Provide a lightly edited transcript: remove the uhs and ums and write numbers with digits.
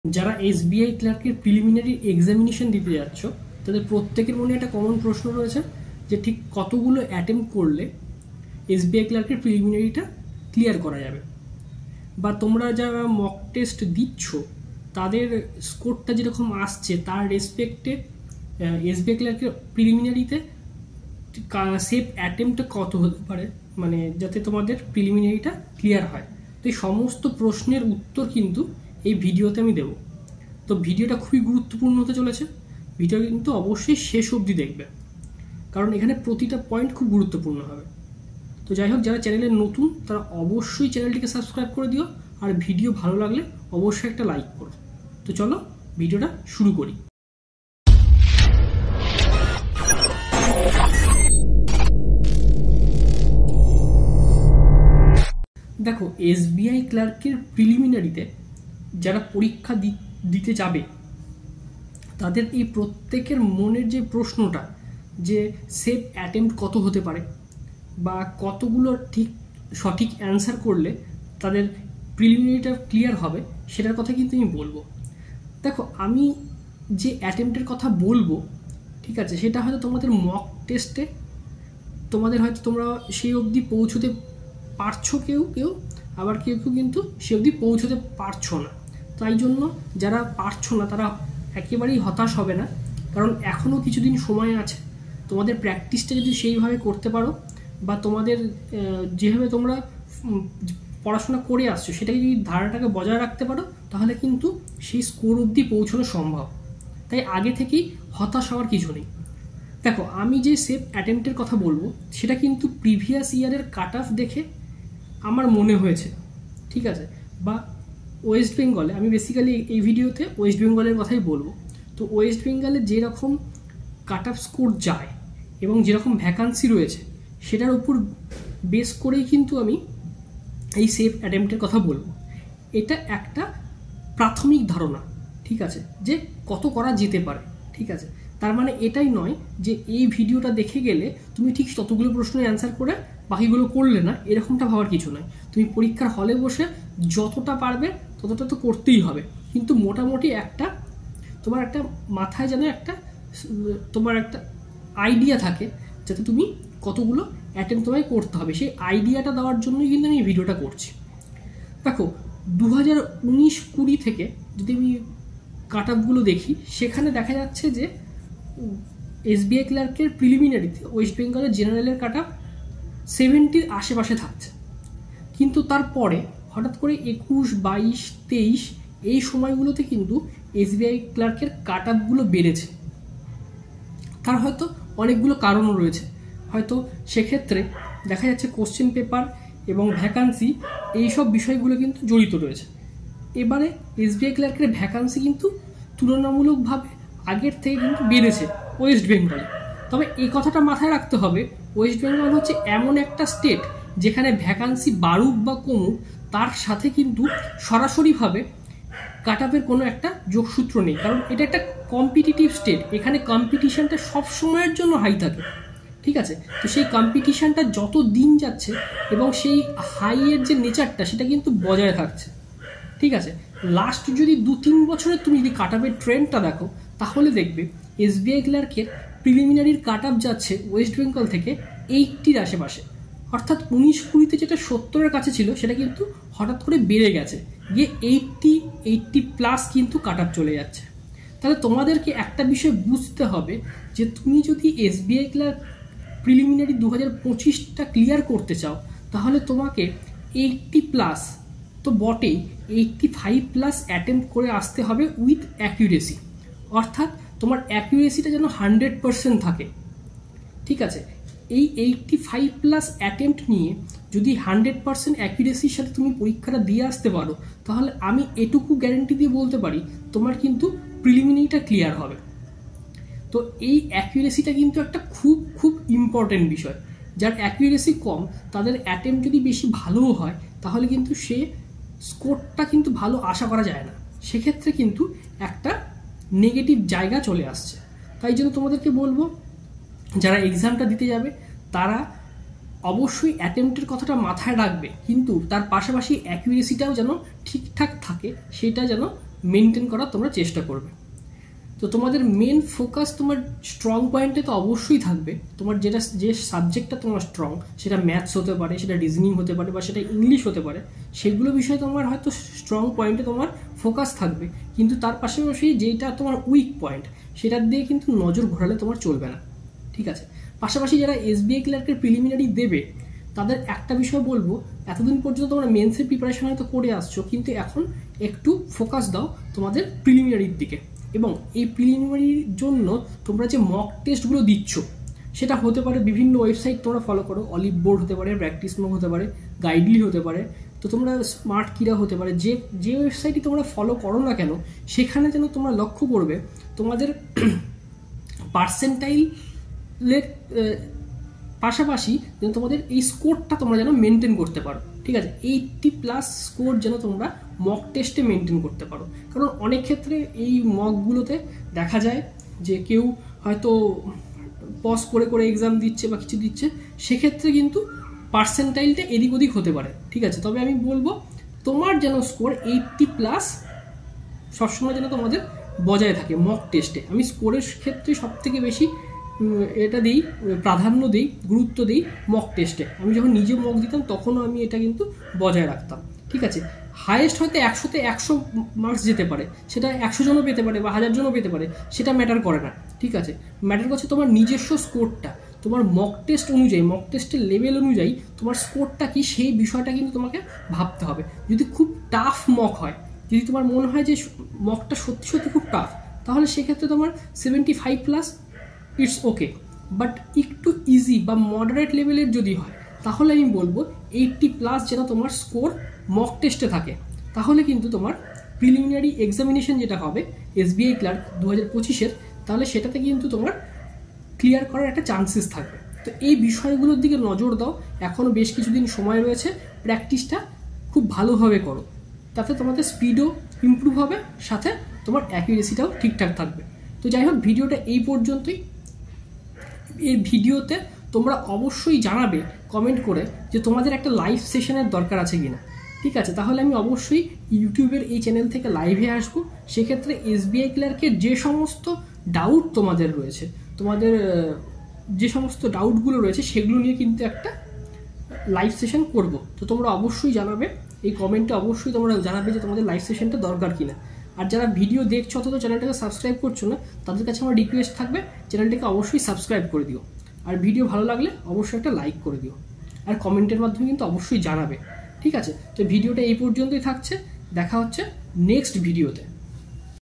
যারা SBI ক্লার্কের preliminary examination দিতে যাচ্ছ তাদের প্রত্যেকের মনে একটা কমন প্রশ্ন রয়েছে যে ঠিক কতগুলো অ্যাটেম্প্ট করলে এসবিআই ক্লার্কের প্রিলিমিনারিটা ক্লিয়ার করা যাবে, বা তোমরা যারা মক টেস্ট দিচ্ছ তাদের স্কোরটা যেরকম আসছে তার রেসপেক্টে এসবিআই ক্লার্কের প্রিলিমিনারিতে সেফ অ্যাটেম্প্টটা কত হতে পারে, মানে যাতে তোমাদের প্রিলিমিনারিটা ক্লিয়ার হয়। তো এই সমস্ত প্রশ্নের উত্তর কিন্তু এই ভিডিওতে আমি দেবো। তো ভিডিওটা খুবই গুরুত্বপূর্ণ হতে চলেছে, ভিডিও কিন্তু অবশ্যই শেষ অবধি দেখবে, কারণ এখানে প্রতিটা পয়েন্ট খুব গুরুত্বপূর্ণ হবে। তো যাই হোক, যারা চ্যানেলে নতুন তারা অবশ্যই চ্যানেলটিকে সাবস্ক্রাইব করে দিও, আর ভিডিও ভালো লাগলে অবশ্যই একটা লাইক করো। তো চলো ভিডিওটা শুরু করি। দেখো, এসবিআই ক্লার্কের প্রিলিমিনারিতে যারা পরীক্ষা দিতে যাবে তাদের এই প্রত্যেকের মনের যে প্রশ্নটা যে সেফ অ্যাটেম্প্ট কত হতে পারে বা কতগুলো সঠিক অ্যান্সার করলে তাদের প্রিলিমিনারিটা ক্লিয়ার হবে, সেটার কথা কিন্তু আমি বলবো। দেখো, আমি যে অ্যাটেম্প্টের কথা বলবো, ঠিক আছে, সেটা হয়তো তোমাদের মক টেস্টে তোমাদের হয়তো তোমরা সেই অবধি পৌঁছতে পারছো, কেউ কেউ আবার কেউ কেউ কিন্তু সে অবধি পৌঁছতে পারছো না। তাই জন্য যারা পারছো না তারা একেবারেই হতাশ হবে না, কারণ এখনও কিছুদিন সময় আছে। তোমাদের প্র্যাকটিসটা যদি সেইভাবে করতে পারো বা তোমাদের যেভাবে তোমরা পড়াশোনা করে আসছো সেটাকে যদি ধারাটাকে বজায় রাখতে পারো তাহলে কিন্তু সেই স্কোর অবধি পৌঁছানো সম্ভব। তাই আগে থেকেই হতাশ হওয়ার কিছু নেই। দেখো, আমি যে সেফ অ্যাটেম্প্টের কথা বলবো সেটা কিন্তু প্রিভিয়াস ইয়ারের কাট অফ দেখে আমার মনে হয়েছে, ঠিক আছে, বা ওয়েস্ট বেঙ্গলে, আমি বেসিক্যালি এই ভিডিওতে ওয়েস্ট বেঙ্গলের কথাই বলবো। তো ওয়েস্ট বেঙ্গলে যেরকম কাট অফ স্কোর যায় এবং যেরকম ভ্যাকান্সি রয়েছে সেটার উপর বেস করেই কিন্তু আমি এই সেফ অ্যাটেম্প্টের কথা বলবো। এটা একটা প্রাথমিক ধারণা, ঠিক আছে, যে কত করা যেতে পারে, ঠিক আছে। তার মানে এটাই নয় যে এই ভিডিওটা দেখে গেলে তুমি ঠিক ততগুলো প্রশ্নের অ্যান্সার করে বাকিগুলো করলে না, এরকমটা ভাবার কিছু নয়। তুমি পরীক্ষার হলে বসে যতটা পারবে ততটা তো করতেই হবে, কিন্তু মোটামুটি একটা তোমার একটা মাথায় যেন একটা তোমার একটা আইডিয়া থাকে যাতে তুমি কতগুলো অ্যাটেম্প্ট তোমায় করতে হবে, সেই আইডিয়াটা দেওয়ার জন্যই কিন্তু আমি এই ভিডিওটা করছি। দেখো, 2019-20 থেকে যদি আমি কাট অফগুলো দেখি সেখানে দেখা যাচ্ছে যে এসবিআই ক্লার্কের প্রিলিমিনারিতে ওয়েস্ট বেঙ্গলের জেনারেলের কাট অফ 70-র আশেপাশে থাকছে, কিন্তু তারপরে হঠাৎ করে 21, 22, 23 এই সময়গুলোতে কিন্তু এসবিআই ক্লার্কের কাট অফগুলো বেড়েছে। তার হয়তো অনেকগুলো কারণও রয়েছে, হয়তো সেক্ষেত্রে দেখা যাচ্ছে কোশ্চেন পেপার এবং ভ্যাকান্সি এইসব বিষয়গুলো কিন্তু জড়িত রয়েছে। এবারে এসবিআই ক্লার্কের ভ্যাকান্সি কিন্তু তুলনামূলকভাবে আগের থেকে কিন্তু বেড়েছে ওয়েস্ট বেঙ্গলে। তবে এই কথাটা মাথায় রাখতে হবে, ওয়েস্ট বেঙ্গল হচ্ছে এমন একটা স্টেট যেখানে ভ্যাকান্সি বাড়ুক বা কমুক তার সাথে কিন্তু সরাসরিভাবে কাট অফের কোনো একটা যোগসূত্র নেই, কারণ এটা একটা কম্পিটিটিভ স্টেট। এখানে কম্পিটিশনটা সবসময়ের জন্য হাই থাকে, ঠিক আছে। তো সেই কম্পিটিশনটা যত দিন যাচ্ছে এবং সেই হাইয়ের যে নেচারটা সেটা কিন্তু বজায় থাকছে, ঠিক আছে। লাস্ট যদি 2-3 বছরে তুমি যদি কাট অফের ট্রেন্ডটা দেখো তাহলে দেখবে এসবিআই ক্লার্কের প্রিলিমিনারির কাট অফ যাচ্ছে ওয়েস্ট বেঙ্গল থেকে 80-র আশেপাশে, অর্থাৎ 19-20-তে যেটা 70-এর কাছে ছিল সেটা কিন্তু হঠাৎ করে বেড়ে গেছে গিয়ে 80+ কিন্তু কাট অফ চলে যাচ্ছে। তাহলে তোমাদেরকে একটা বিষয় বুঝতে হবে যে তুমি যদি এসবিআই ক্লার্ক প্রিলিমিনারি 2025টা ক্লিয়ার করতে চাও তাহলে তোমাকে 80+ তো বটেই, 85+ অ্যাটেম্প্ট করে আসতে হবে উইথ অ্যাকিউরেসি, অর্থাৎ তোমার অ্যাকিউরেসিটা যেন 100% থাকে, ঠিক আছে। এই 85+ অ্যাটেম্প্ট নিয়ে যদি 100% অ্যাকিউরেসির সাথে তুমি পরীক্ষাটা দিয়ে আসতে পারো তাহলে আমি এটুকু গ্যারেন্টি দিয়ে বলতে পারি তোমার কিন্তু প্রিলিমিনারিটা ক্লিয়ার হবে। তো এই অ্যাকিউরেসিটা কিন্তু একটা খুব খুব ইম্পর্টেন্ট বিষয়। যার অ্যাকিউরেসি কম তাদের অ্যাটেম্প্ট যদি বেশি ভালোও হয় তাহলে কিন্তু সে স্কোরটা কিন্তু ভালো আশা করা যায় না, সেক্ষেত্রে কিন্তু একটা নেগেটিভ জায়গা চলে আসছে। তাই জন্য তোমাদেরকে বলবো যারা এক্সামটা দিতে যাবে তারা অবশ্যই অ্যাটেম্প্টের কথাটা মাথায় রাখবে, কিন্তু তার পাশাপাশি অ্যাকিউরেসিটাও যেন ঠিকঠাক থাকে সেটা যেন মেনটেন করার তোমরা চেষ্টা করবে। তো তোমাদের মেন ফোকাস তোমার স্ট্রং পয়েন্টে তো অবশ্যই থাকবে। তোমার যে সাবজেক্টটা তোমার স্ট্রং, সেটা ম্যাথস হতে পারে, সেটা রিজনিং হতে পারে, বা সেটা ইংলিশ হতে পারে, সেগুলো বিষয়ে তোমার হয়তো স্ট্রং পয়েন্টে তোমার ফোকাস থাকবে। কিন্তু তার পাশাপাশি যেটা তোমার উইক পয়েন্ট, সেটার দিয়ে কিন্তু নজর ঘোরালে তোমার চলবে না, ঠিক আছে। পাশাপাশি যারা এসবিআই ক্লার্কের প্রিলিমিনারি দেবে, তাদের একটা বিষয় বলবো, এতদিন পর্যন্ত তোমরা মেন্সের প্রিপারেশন হয়তো করে আসছো, কিন্তু এখন একটু ফোকাস দাও তোমাদের প্রিলিমিনারির দিকে। এবং এই প্রিলিমিনারির জন্য তোমরা যে মক টেস্টগুলো দিচ্ছ, সেটা হতে পারে বিভিন্ন ওয়েবসাইট তোমরা ফলো করো, অলিভ বোর্ড হতে পারে, প্র্যাকটিস মক হতে পারে, গাইডলি হতে পারে, তো তোমরা স্মার্ট কিরা হতে পারে, যে ওয়েবসাইটই তোমরা ফলো করো না কেন, সেখানে যেন তোমরা লক্ষ্য করবে তোমাদের পার্সেন্টাইলের পাশাপাশি যেন তোমাদের এই স্কোরটা তোমরা যেন মেনটেন করতে পারো, ঠিক আছে। 80+ স্কোর যেন তোমরা মক টেস্টে মেনটেন করতে পারো। কারণ অনেক ক্ষেত্রে এই মকগুলোতে দেখা যায় যে কেউ হয়তো পজ করে করে এক্সাম দিচ্ছে বা কিছু দিচ্ছে, সেক্ষেত্রে কিন্তু পার্সেন্টাইলটা এদিক ওদিক হতে পারে, ঠিক আছে। তবে আমি বলবো তোমার যেন স্কোর 80+ সবসময় যেন তোমাদের বজায় থাকে মক টেস্টে। আমি স্কোরের ক্ষেত্রে সবথেকে বেশি এটা দিই, প্রাধান্য দিই, গুরুত্ব দিই মক টেস্টে। আমি যখন নিজে মক দিতাম তখনও আমি এটা কিন্তু বজায় রাখতাম, ঠিক আছে। হায়েস্ট হয়তো 100তে 100 মার্কস যেতে পারে, সেটা 100 জনও পেতে পারে বা 1000 জনও পেতে পারে, সেটা ম্যাটার করে না, ঠিক আছে। ম্যাটার করছে তোমার নিজস্ব স্কোরটা, তোমার মক টেস্ট অনুযায়ী, মক টেস্টের লেভেল অনুযায়ী তোমার স্কোরটা কি, সেই বিষয়টা কিন্তু তোমাকে ভাবতে হবে। যদি খুব টাফ মক হয়, যদি তোমার মনে হয় যে মকটা সত্যি সত্যি খুব টাফ, তাহলে সেক্ষেত্রে তোমার 75+ ইটস ওকে। বাট একটু ইজি বা মডারেট লেভেলের যদি হয়, তাহলে আমি বলবো 80+ যেন তোমার স্কোর মক টেস্টে থাকে। তাহলে কিন্তু তোমার প্রিলিমিনারি এক্সামিনেশন যেটা হবে এসবিআই ক্লার্ক 2025-এর, তাহলে সেটাতে কিন্তু তোমার ক্লিয়ার করার একটা চান্সেস থাকবে। তো এই বিষয়গুলোর দিকে নজর দাও, এখনও বেশ কিছুদিন সময় রয়েছে, প্র্যাকটিসটা খুব ভালোভাবে করো, তাতে তোমাদের স্পিডও ইমপ্রুভ হবে, সাথে তোমার অ্যাকুরেসিটাও ঠিকঠাক থাকবে। তো যাই হোক, ভিডিওটা এই পর্যন্তই। এই ভিডিওতে তোমরা অবশ্যই জানাবে কমেন্ট করে যে তোমাদের একটা লাইভ সেশনের দরকার আছে কিনা, ঠিক আছে। তাহলে আমি অবশ্যই ইউটিউবের এই চ্যানেল থেকে লাইভে আসবো। সেক্ষেত্রে এসবিআই ক্লার্কের যে সমস্ত ডাউট তোমাদের রয়েছে, তোমাদের যে সমস্ত ডাউটগুলো রয়েছে, সেগুলো নিয়ে কিন্তু একটা লাইভ সেশন করব। তো তোমরা অবশ্যই জানাবে, এই কমেন্টে অবশ্যই তোমরা জানাবে যে তোমাদের লাইভ সেশনটা দরকার কিনা। আর যারা ভিডিও দেখছো অথবা চ্যানেলটাকে সাবস্ক্রাইব করছো না, তাদের কাছে আমার রিকোয়েস্ট থাকবে চ্যানেলটাকে অবশ্যই সাবস্ক্রাইব করে দিও। আর ভিডিও ভালো লাগলে অবশ্যই একটা লাইক করে দিও, আর কমেন্টের মাধ্যমে কিন্তু অবশ্যই জানাবে, ঠিক আছে। তো ভিডিওটা এই পর্যন্তই থাকছে, দেখা হচ্ছে নেক্সট ভিডিওতে।